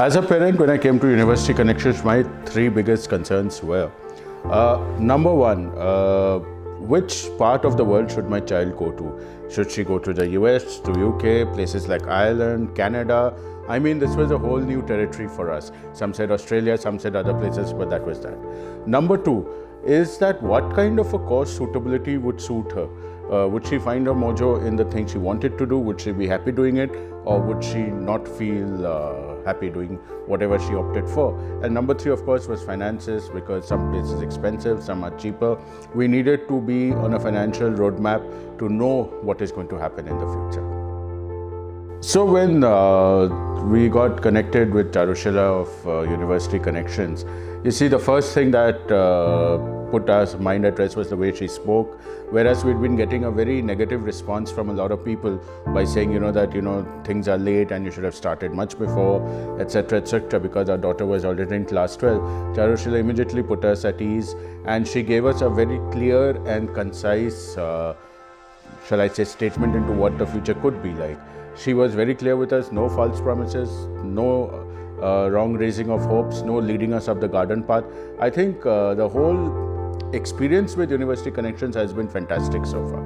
As a parent, when I came to University Connections, my three biggest concerns were, number one, which part of the world should my child go to? Should she go to the US, to UK, places like Ireland, Canada? I mean, this was a whole new territory for us. Some said Australia, some said other places, but that was that. Number two is that what kind of a course suitability would suit her? Would she find her mojo in the thing she wanted to do? Would she be happy doing it? Or would she not feel happy doing whatever she opted for? And number three, of course, was finances, because some places expensive, some are cheaper. We needed to be on a financial roadmap to know what is going to happen in the future. So when we got connected with Charushila of University Connections, you see, the first thing that put our mind at rest was the way she spoke, whereas we'd been getting a very negative response from a lot of people by saying, that things are late and you should have started much before, etc., because our daughter was already in class 12. Charushila immediately put us at ease, and she gave us a very clear and concise, shall I say, statement into what the future could be like. She was very clear with us: no false promises, no wrong raising of hopes, no leading us up the garden path. I think the whole experience with University Connections has been fantastic so far.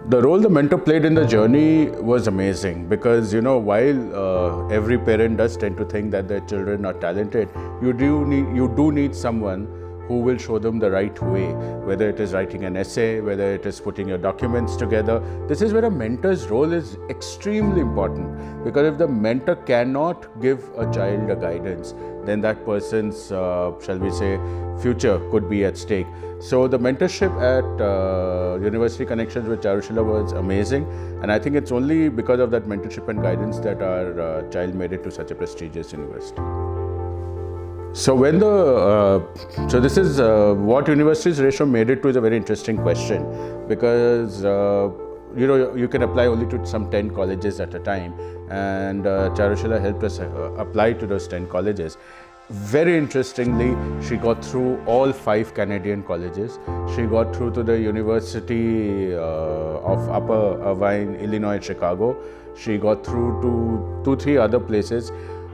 The role the mentor played in the journey was amazing, because while every parent does tend to think that their children are talented, you do need someone who will show them the right way, whether it is writing an essay, whether it is putting your documents together. This is where a mentor's role is extremely important, because if the mentor cannot give a child a guidance, then that person's, shall we say, future could be at stake. So the mentorship at University Connections with Charushila was amazing, and I think it's only because of that mentorship and guidance that our child made it to such a prestigious university. So this is what university's ratio made it to is a very interesting question, because you can apply only to some 10 colleges at a time, and Charushila helped us apply to those 10 colleges. Very interestingly, she got through all 5 Canadian colleges. She got through to the University of Upper Irvine, Illinois, Chicago. She got through to 2-3 other places.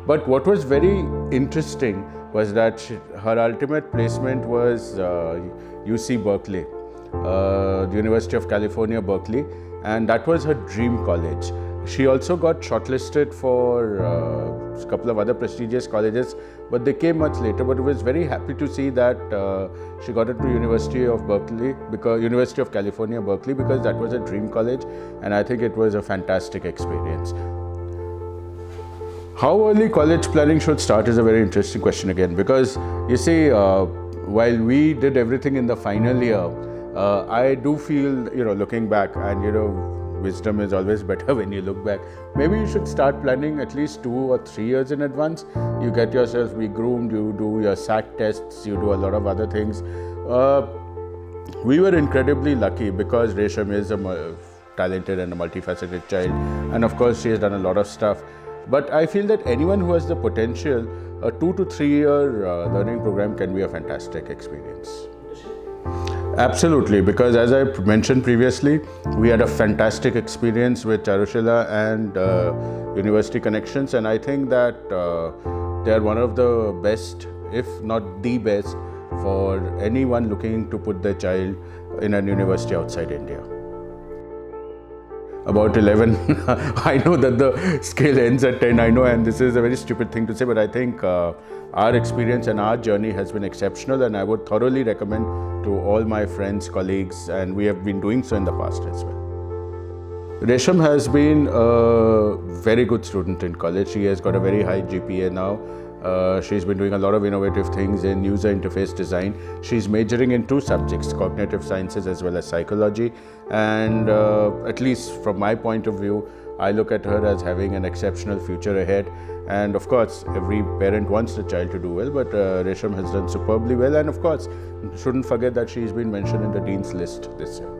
But what was very interesting was that her ultimate placement was UC Berkeley, the University of California, Berkeley, and that was her dream college. She also got shortlisted for a couple of other prestigious colleges, but they came much later. But I was very happy to see that she got into University of California, Berkeley, because that was a dream college, and I think it was a fantastic experience. How early college planning should start is a very interesting question again, because you see, while we did everything in the final year, I do feel, looking back, and wisdom is always better when you look back. Maybe you should start planning at least 2 or 3 years in advance. You get yourself groomed, you do your SAT tests, you do a lot of other things. We were incredibly lucky because Resham is a talented and a multifaceted child, and of course she has done a lot of stuff. But I feel that anyone who has the potential, a 2 to 3 year learning program can be a fantastic experience. Absolutely, because as I mentioned previously, we had a fantastic experience with Charushila and University Connections, and I think that they are one of the best, if not the best, for anyone looking to put their child in a university outside India. About 11. I know that the scale ends at 10, I know, and this is a very stupid thing to say, but I think our experience and our journey has been exceptional, and I would thoroughly recommend to all my friends, colleagues, and we have been doing so in the past as well. Resham has been a very good student in college. She has got a very high GPA now. She's been doing a lot of innovative things in user interface design. She's majoring in 2 subjects, cognitive sciences as well as psychology. And at least from my point of view, I look at her as having an exceptional future ahead. And of course, every parent wants the child to do well, but Resham has done superbly well. And of course, shouldn't forget that she's been mentioned in the Dean's list this year.